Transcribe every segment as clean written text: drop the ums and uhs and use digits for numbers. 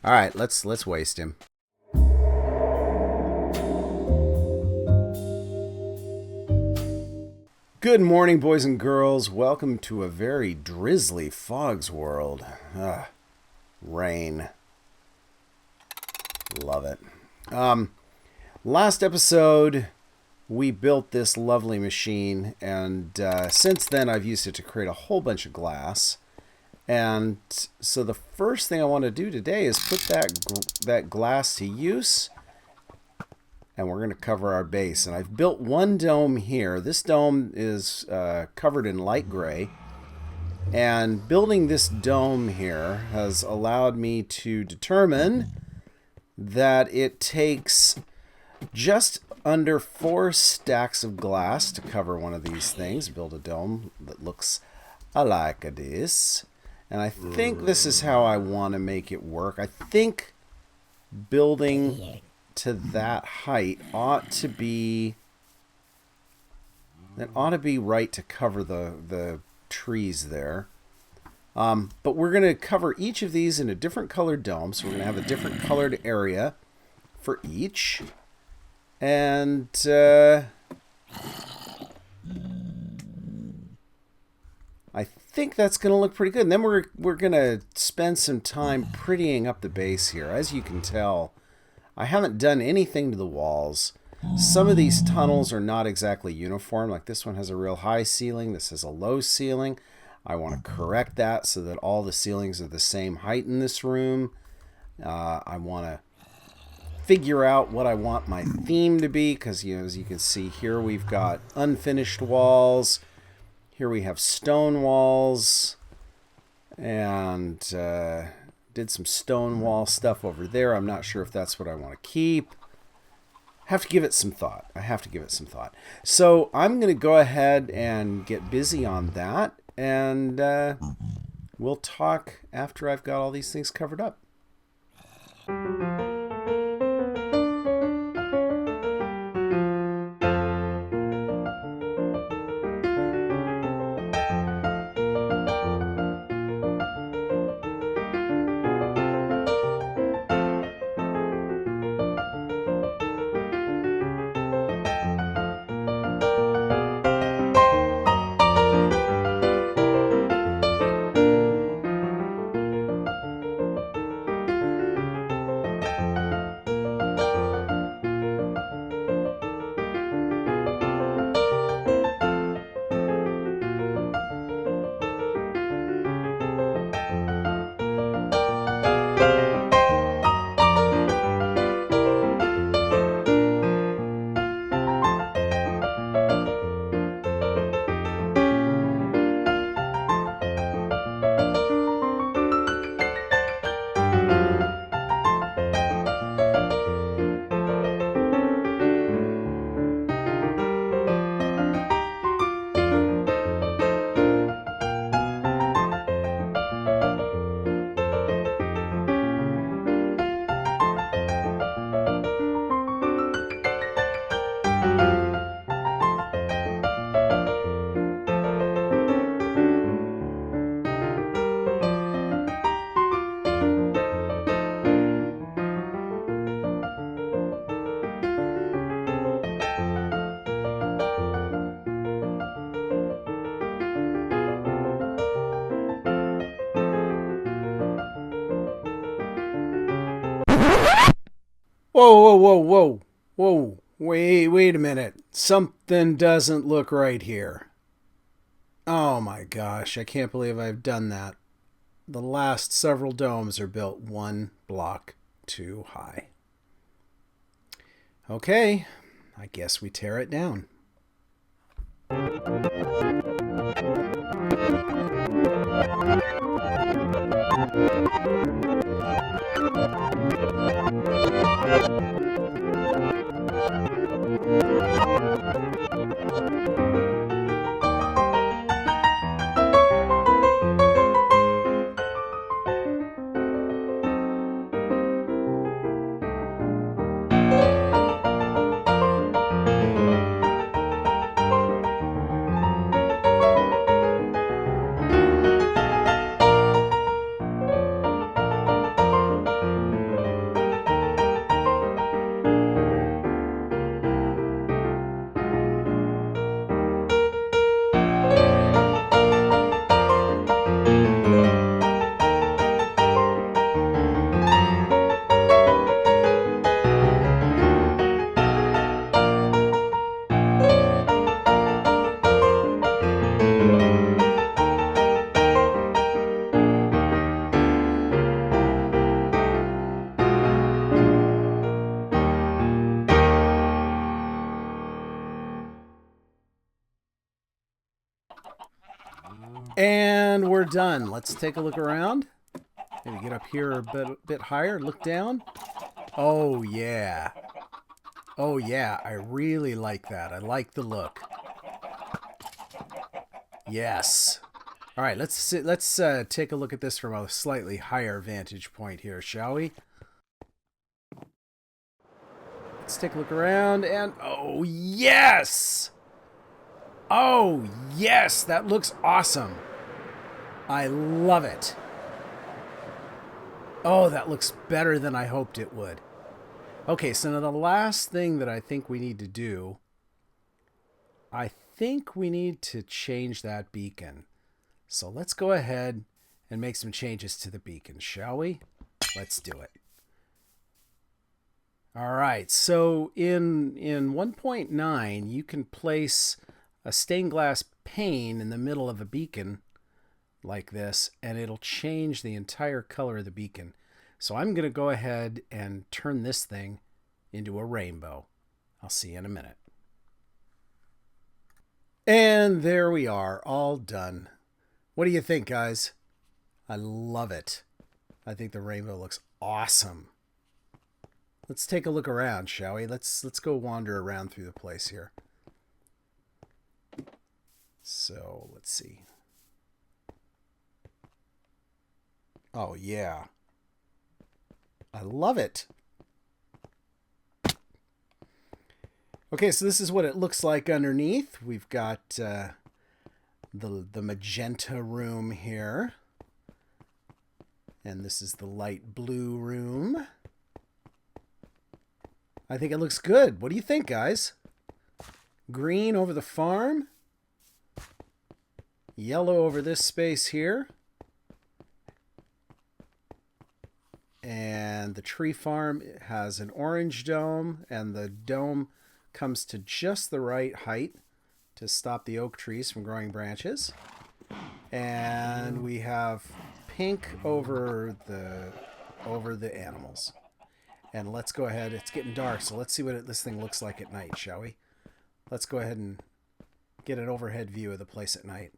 All right, let's waste him. Good morning, boys and girls. Welcome to a very drizzly Fog's world. Rain. Love it. Last episode, we built this lovely machine, and since then I've used it to create a whole bunch of glass. And so the first thing I want to do today is put that glass to use, and we're going to cover our base. And I've built one dome here. This dome is covered in light gray, and building this dome here has allowed me to determine that it takes just under 4 stacks of glass to cover one of these things, build a dome that looks like this. And I think this is how I want to make it work. I think building to that height ought to be right to cover the trees there. But we're going to cover each of these in a different colored dome. So we're going to have a different colored area for each. And I think that's going to look pretty good. And then we're going to spend some time prettying up the base here. As you can tell, I haven't done anything to the walls. Some of these tunnels are not exactly uniform. Like this one has a real high ceiling. This has a low ceiling. I want to correct that so that all the ceilings are the same height in this room. I want to figure out what I want my theme to be, because as you can see here, we've got unfinished walls. Here we have stone walls, and did some stone wall stuff over there. I'm not sure if that's what I want to keep. Have to give it some thought. I have to give it some thought. So I'm going to go ahead and get busy on that, and we'll talk after I've got all these things covered up. Whoa. Wait a minute. Something doesn't look right here. Oh my gosh, I can't believe I've done that. The last several domes are built 1 block too high. Okay, I guess we tear it down. And we're done. Let's take a look around. Maybe get up here a bit higher. Look down. Oh, yeah. Oh, yeah. I really like that. I like the look. Yes. All right, let's take a look at this from a slightly higher vantage point here, shall we? Let's take a look around and oh, yes! Oh, yes! That looks awesome. I love it. Oh, that looks better than I hoped it would. Okay, so now the last thing that I think we need to do, I think we need to change that beacon. So let's go ahead and make some changes to the beacon, shall we? Let's do it. All right, so in 1.9, you can place a stained glass pane in the middle of a beacon like this, and it'll change the entire color of the beacon. So I'm going to go ahead and turn this thing into a rainbow. I'll see you in a minute. And there we are, all done. What do you think, guys? I love it. I think the rainbow looks awesome. Let's take a look around, shall we? Let's go wander around through the place here. So, let's see. Oh, yeah. I love it. Okay, so this is what it looks like underneath. We've got the magenta room here. And this is the light blue room. I think it looks good. What do you think, guys? Green over the farm. Yellow over this space here. And the tree farm has an orange dome, and the dome comes to just the right height to stop the oak trees from growing branches. And we have pink over the animals. And let's go ahead. It's getting dark, so let's see what this thing looks like at night, shall we? Let's go ahead and get an overhead view of the place at night.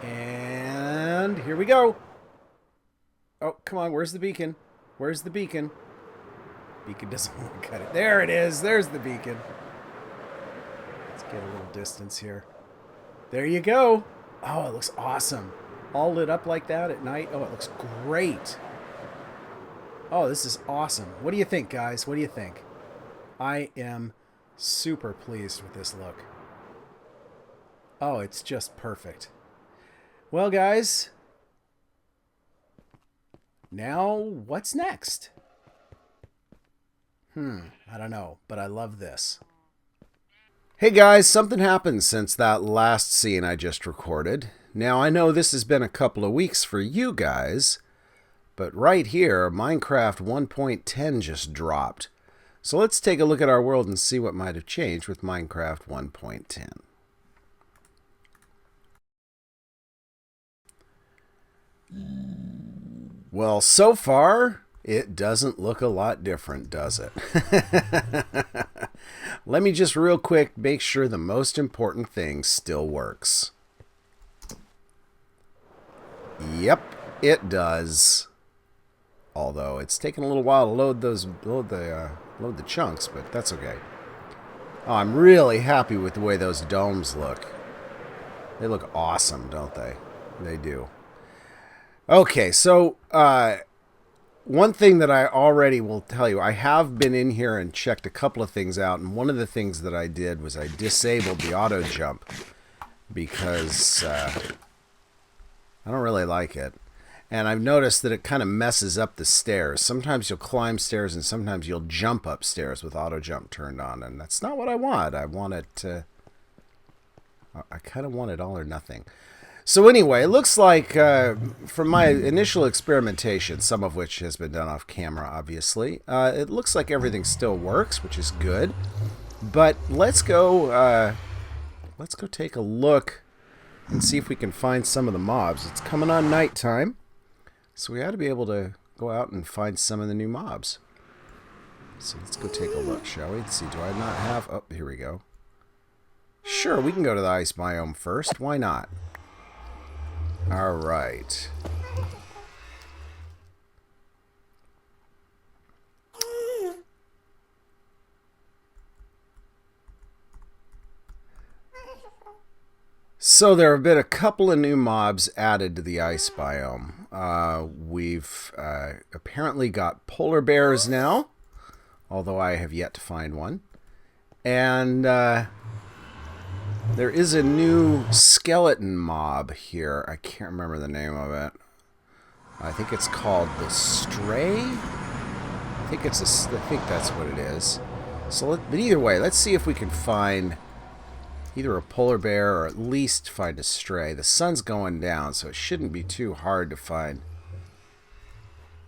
And here we go. Oh, come on. Where's the beacon? Where's the beacon? Beacon doesn't want to cut it. There it is. There's the beacon. Let's get a little distance here. There you go. Oh, it looks awesome. All lit up like that at night. Oh, it looks great. Oh, this is awesome. What do you think, guys? What do you think? I am super pleased with this look. Oh, it's just perfect. Well, guys, now what's next? I don't know, but I love this. Hey guys, something happened since that last scene I just recorded. Now, I know this has been a couple of weeks for you guys, but right here, Minecraft 1.10 just dropped. So let's take a look at our world and see what might have changed with Minecraft 1.10. Well, so far, it doesn't look a lot different, does it? Let me just real quick make sure the most important thing still works. Yep, it does. Although it's taken a little while to load the chunks, but that's okay. Oh, I'm really happy with the way those domes look. They look awesome, don't they? They do. Okay, so one thing that I already will tell you, I have been in here and checked a couple of things out, and one of the things that I did was I disabled the auto jump because I don't really like it. And I've noticed that it kind of messes up the stairs. Sometimes you'll climb stairs and sometimes you'll jump upstairs with auto jump turned on, and that's not what I want. I want it to... I kind of want it all or nothing. So anyway, it looks like from my initial experimentation, some of which has been done off camera, obviously, it looks like everything still works, which is good. But let's go take a look and see if we can find some of the mobs. It's coming on nighttime, so we ought to be able to go out and find some of the new mobs. So let's go take a look, shall we? Let's see, do I not have... Oh, here we go. Sure, we can go to the ice biome first. Why not? Alright. So there have been a couple of new mobs added to the ice biome. We've apparently got polar bears now, although I have yet to find one. And there is a new skeleton mob here. I can't remember the name of it. I think it's called the Stray. I think that's what it is. So, but either way, let's see if we can find either a polar bear or at least find a stray. The sun's going down, so it shouldn't be too hard to find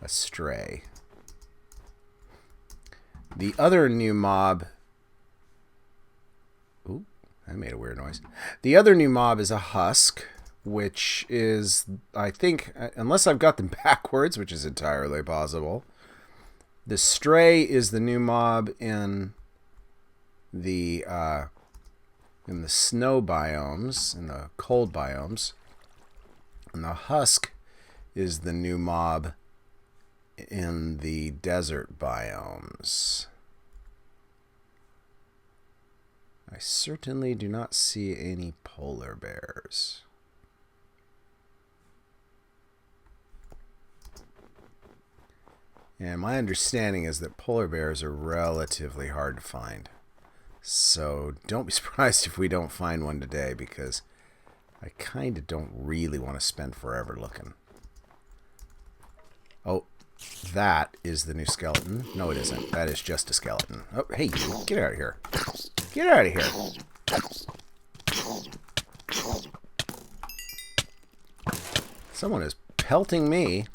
a stray. The other new mob... Ooh, that made a weird noise. The other new mob is a husk, which is, I think, unless I've got them backwards, which is entirely possible, the stray is the new mob in the snow biomes, in the cold biomes, and the husk is the new mob in the desert biomes. I certainly do not see any polar bears. And my understanding is that polar bears are relatively hard to find. So don't be surprised if we don't find one today, because I kind of don't really want to spend forever looking. Oh, that is the new skeleton. No, it isn't. That is just a skeleton. Oh, hey, get out of here. Get out of here. Someone is pelting me.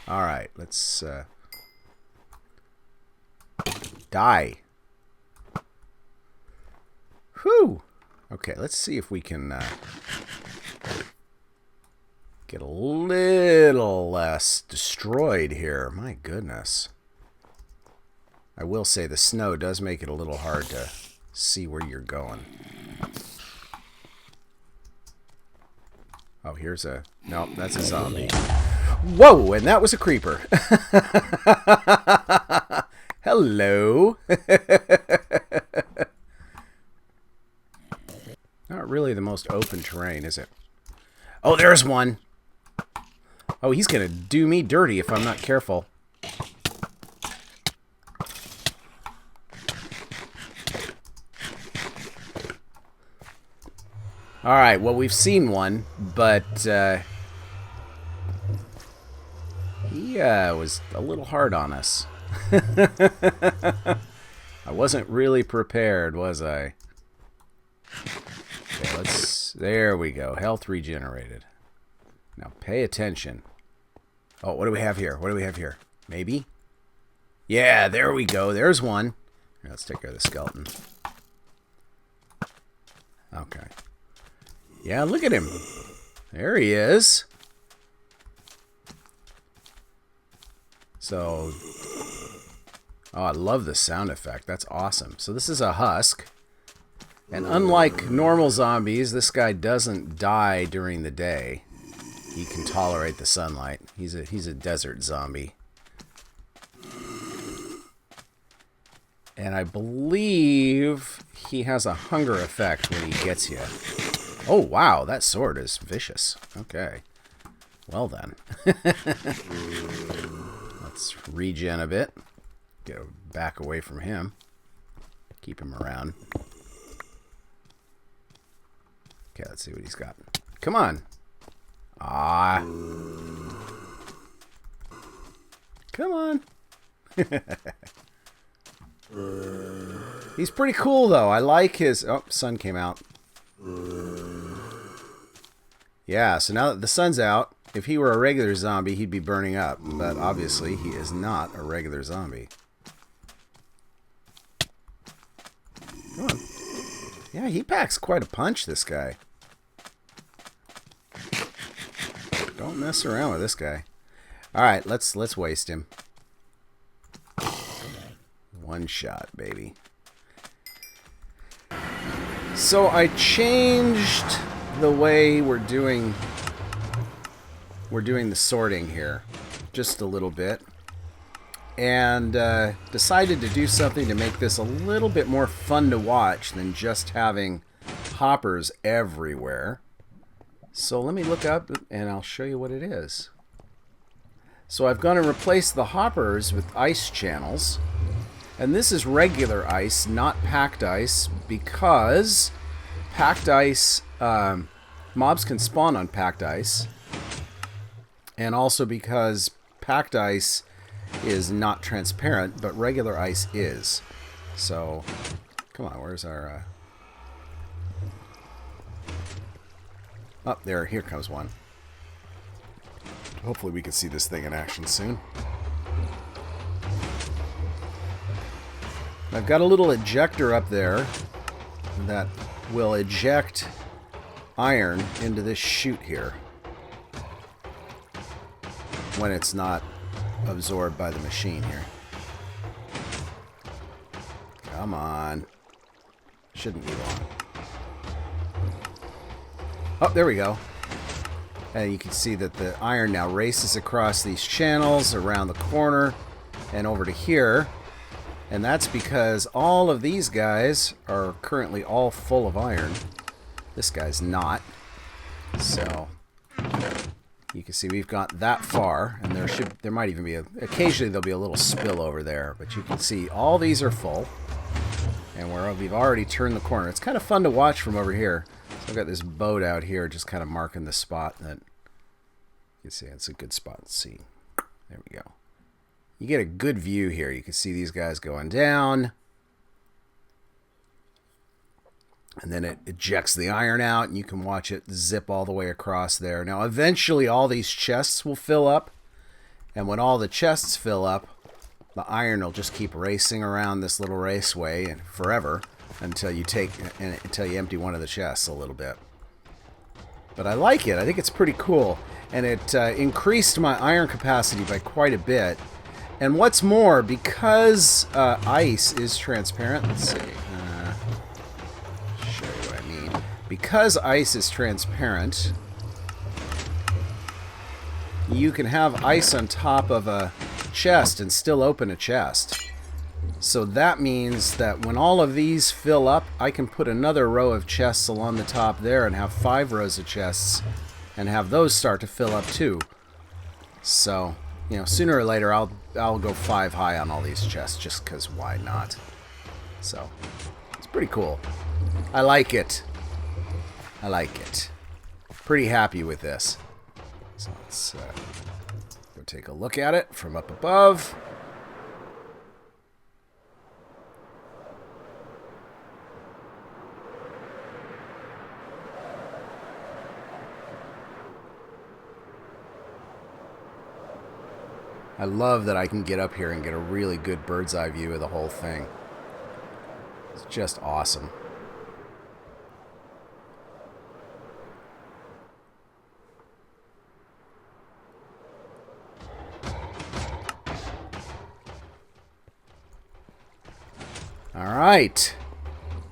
All right, let's die. Whew. Okay, let's see if we can get a little less destroyed here. My goodness. I will say the snow does make it a little hard to see where you're going. Oh, here's a... Nope, that's a zombie. Whoa, and that was a creeper. Hello. Not really the most open terrain, is it? Oh, there's one. Oh, he's going to do me dirty if I'm not careful. Alright, well, we've seen one, but he was a little hard on us. I wasn't really prepared, was I? Okay, let's... There we go. Health regenerated. Now, pay attention. Oh, what do we have here? What do we have here? Maybe? Yeah, there we go. There's one. Here, let's take care of the skeleton. Okay. Yeah, look at him. There he is. So... Oh, I love the sound effect. That's awesome. So this is a husk. And unlike normal zombies, this guy doesn't die during the day. He can tolerate the sunlight. He's a desert zombie. And I believe he has a hunger effect when he gets you. Oh, wow, that sword is vicious. Okay. Well then. Let's regen a bit. Get back away from him. Keep him around. Okay, let's see what he's got. Come on. Ah. Come on. He's pretty cool, though. I like his... Oh, sun came out. Yeah, so now that the sun's out, if he were a regular zombie, he'd be burning up. But obviously, he is not a regular zombie. Come on. Yeah, he packs quite a punch, this guy. Don't mess around with this guy. All right, let's waste him. One shot, baby. So I changed the way we're doing the sorting here just a little bit, and decided to do something to make this a little bit more fun to watch than just having hoppers everywhere. So let me look up and I'll show you what it is. So I've gone and replaced the hoppers with ice channels. And this is regular ice, not packed ice, because packed ice, mobs can spawn on packed ice. And also because packed ice is not transparent, but regular ice is. So, come on, where's our... Oh, there, here comes one. Hopefully we can see this thing in action soon. I've got a little ejector up there that will eject iron into this chute here when it's not absorbed by the machine here. Come on. Shouldn't be long. Oh, there we go. And you can see that the iron now races across these channels around the corner and over to here. And that's because all of these guys are currently all full of iron. This guy's not. So you can see we've got that far, and there might even be occasionally there'll be a little spill over there, but you can see all these are full, and we've already turned the corner. It's kind of fun to watch from over here. So I've got this boat out here just kind of marking the spot that you can see. It's a good spot to see. There we go. You get a good view here. You can see these guys going down. And then it ejects the iron out, and you can watch it zip all the way across there. Now, eventually, all these chests will fill up. And when all the chests fill up, the iron will just keep racing around this little raceway and forever until you empty one of the chests a little bit. But I like it. I think it's pretty cool. And it increased my iron capacity by quite a bit. And what's more, because ice is transparent, let's see, show you what I mean. Because ice is transparent, you can have ice on top of a chest and still open a chest. So that means that when all of these fill up, I can put another row of chests along the top there and have 5 rows of chests and have those start to fill up too. So, you know, sooner or later I'll go 5 high on all these chests just because why not? So, it's pretty cool. I like it. I like it. Pretty happy with this. So let's go take a look at it from up above. I love that I can get up here and get a really good bird's eye view of the whole thing. It's just awesome. Alright,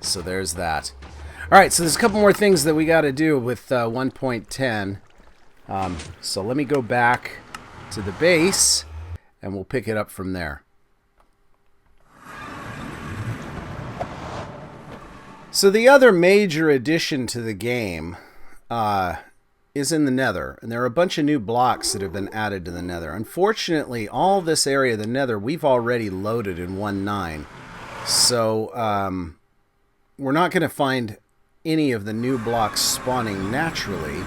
so there's that. Alright, so there's a couple more things that we got to do with 1.10. So let me go back to the base, and we'll pick it up from there. So the other major addition to the game is in the Nether, and there are a bunch of new blocks that have been added to the Nether. Unfortunately, all this area of the Nether we've already loaded in 1.9. So we're not going to find any of the new blocks spawning naturally.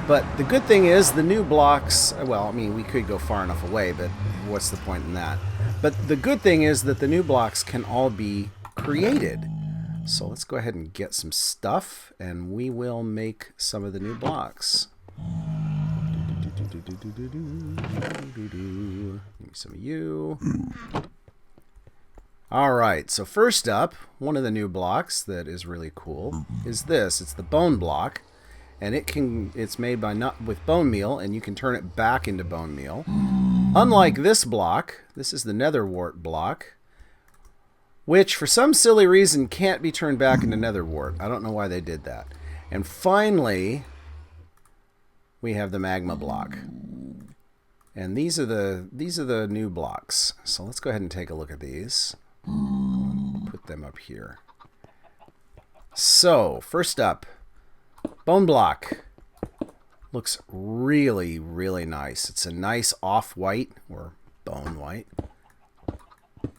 But the good thing is the new blocks, well, I mean, we could go far enough away, but what's the point in that? But the good thing is that the new blocks can all be created. So let's go ahead and get some stuff, and we will make some of the new blocks. Give me some of you. Alright, so first up, one of the new blocks that is really cool is this. It's the bone block. and it's made by not with bone meal, and you can turn it back into bone meal. Unlike this block, this is the nether wart block, which for some silly reason can't be turned back into nether wart. I don't know why they did that. And finally, we have the magma block. And these are the new blocks. So let's go ahead and take a look at these. Put them up here. So, first up, bone block. Looks really, really nice. It's a nice off-white, or bone white.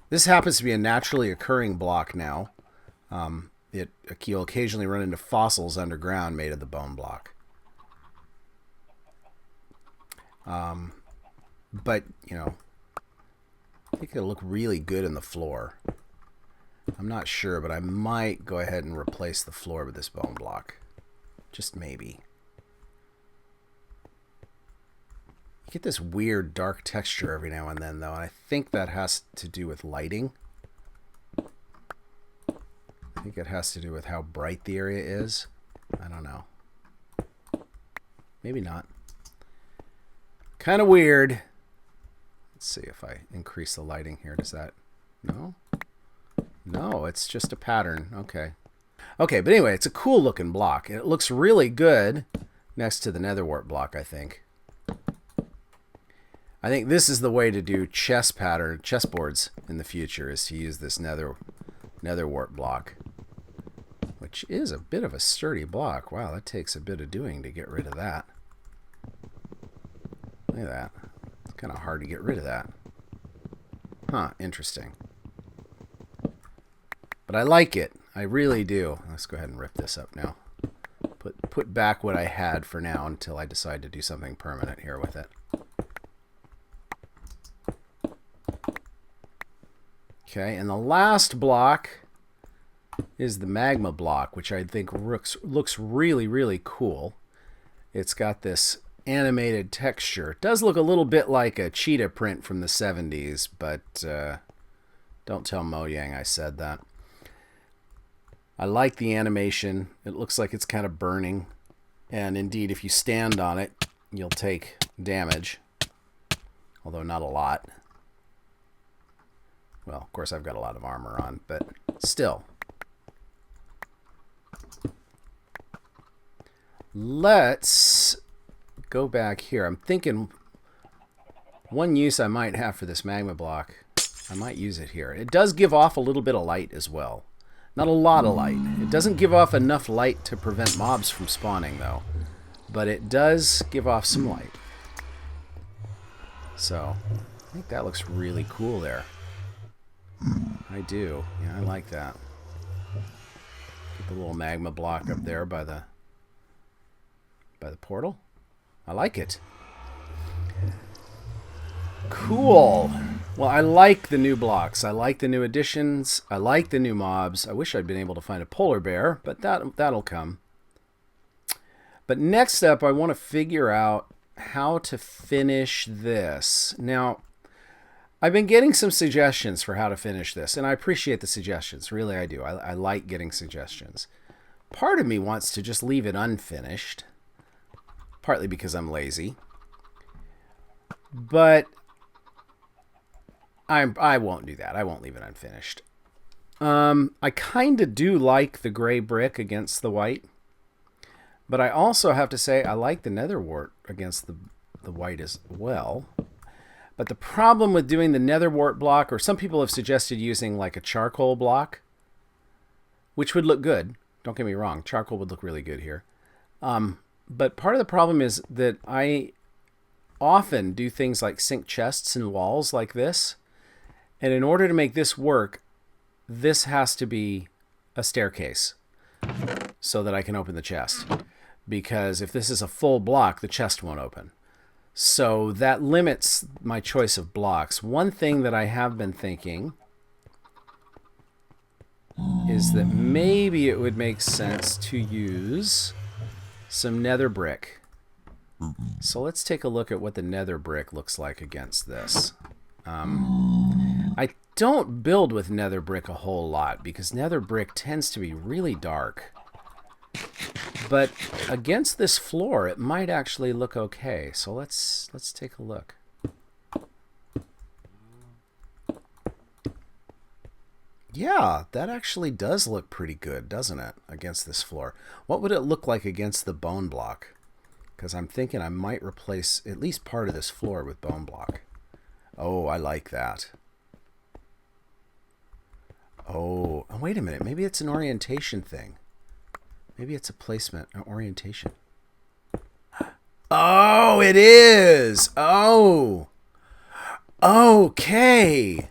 This happens to be a naturally occurring block now. You'll occasionally run into fossils underground made of the bone block. But, you know, I think it'll look really good in the floor. I'm not sure, but I might go ahead and replace the floor with this bone block. Just maybe. You get this weird dark texture every now and then, though, and I think that has to do with lighting. I think it has to do with how bright the area is. I don't know. Maybe not. Kind of weird. Let's see if I increase the lighting here. Does that... No? No, it's just a pattern. Okay. Okay, but anyway, it's a cool looking block. It looks really good next to the nether wart block, I think. I think this is the way to do chessboards in the future, is to use this nether wart block, which is a bit of a sturdy block. Wow, that takes a bit of doing to get rid of that. Look at that. It's kind of hard to get rid of that. Huh, interesting. But I like it. I really do. Let's go ahead and rip this up now. Put back what I had for now until I decide to do something permanent here with it. Okay, and the last block is the magma block, which I think looks really, really cool. It's got this animated texture. It does look a little bit like a cheetah print from the 70s, but don't tell Mojang I said that. I like the animation. It looks like it's kind of burning. And indeed, if you stand on it, you'll take damage. Although not a lot. Well, of course, I've got a lot of armor on, but still. Let's go back here. I'm thinking one use I might have for this magma block, I might use it here. It does give off a little bit of light as well. Not a lot of light. It doesn't give off enough light to prevent mobs from spawning, though. But it does give off some light. So, I think that looks really cool there. I do. Yeah, I like that. Get the little magma block up there by the portal. I like it. Cool. Well, I like the new blocks. I like the new additions. I like the new mobs. I wish I'd been able to find a polar bear, but that'll come. But next up, I want to figure out how to finish this. Now, I've been getting some suggestions for how to finish this, and I appreciate the suggestions. Really, I do. I like getting suggestions. Part of me wants to just leave it unfinished, partly because I'm lazy. But I won't do that. I won't leave it unfinished. I kind of do like the gray brick against the white, but I also have to say I like the nether wart against the white as well. But the problem with doing the nether wart block, or some people have suggested using like a charcoal block, which would look good. Don't get me wrong, charcoal would look really good here. But part of the problem is that I often do things like sink chests in walls like this. And in order to make this work, this has to be a staircase so that I can open the chest. Because if this is a full block, the chest won't open. So that limits my choice of blocks. One thing that I have been thinking is that maybe it would make sense to use some nether brick. So let's take a look at what the nether brick looks like against this. I don't build with nether brick a whole lot because nether brick tends to be really dark. But against this floor, it might actually look okay. So let's take a look. Yeah, that actually does look pretty good, doesn't it, against this floor? What would it look like against the bone block? Because I'm thinking I might replace at least part of this floor with bone block. Oh, I like that. Oh, wait a minute. Maybe it's an orientation thing. Maybe it's a placement, an orientation. Oh, it is. Oh. Okay.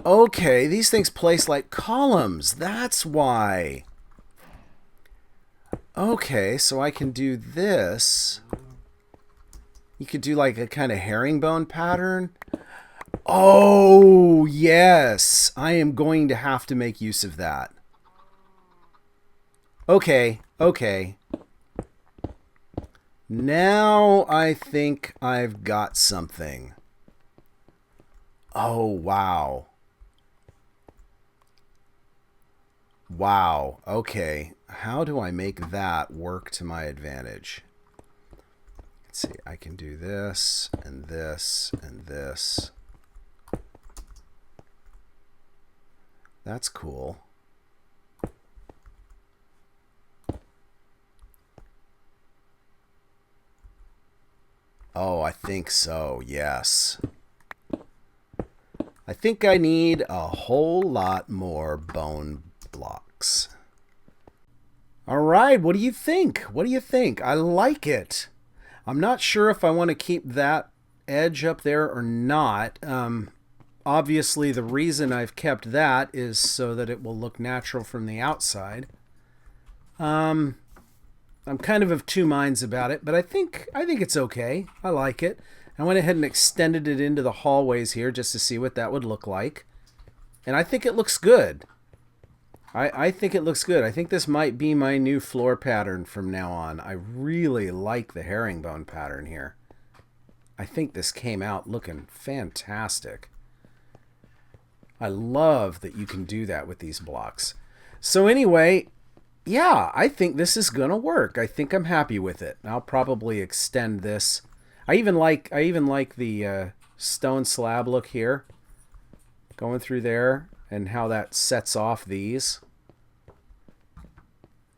Okay, these things place like columns. That's why. Okay, so I can do this. You could do like a kind of herringbone pattern. Oh, yes. I am going to have to make use of that. Okay, okay. Now I think I've got something. Oh, wow. Wow. Okay. How do I make that work to my advantage? Let's see. I can do this and this and this. That's cool. Oh, I think so. Yes. I think I need a whole lot more bone blocks. All right, what do you think? What do you think? I like it. I'm not sure if I want to keep that edge up there or not. Obviously, the reason I've kept that is so that it will look natural from the outside. I'm kind of two minds about it, but I think it's okay. I like it. I went ahead and extended it into the hallways here just to see what that would look like. And I think it looks good. I think it looks good. I think this might be my new floor pattern from now on. I really like the herringbone pattern here. I think this came out looking fantastic. I love that you can do that with these blocks. So anyway, yeah, I think this is going to work. I think I'm happy with it. I'll probably extend this. I even like the stone slab look here. Going through there and how that sets off these.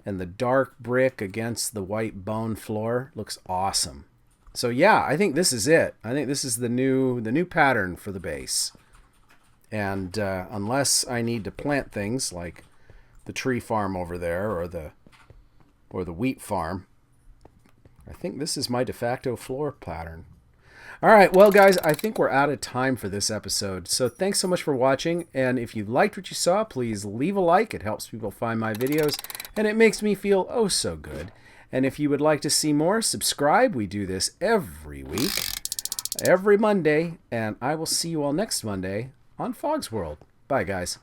And the dark brick against the white bone floor looks awesome. So yeah, I think this is it. I think this is the new pattern for the base. And unless I need to plant things like the tree farm over there or the wheat farm, I think this is my de facto floor pattern. All right, well, guys, I think we're out of time for this episode. So thanks so much for watching. And if you liked what you saw, please leave a like. It helps people find my videos, and it makes me feel oh so good. And if you would like to see more, subscribe. We do this every week, every Monday, and I will see you all next Monday on Fog's World. Bye, guys.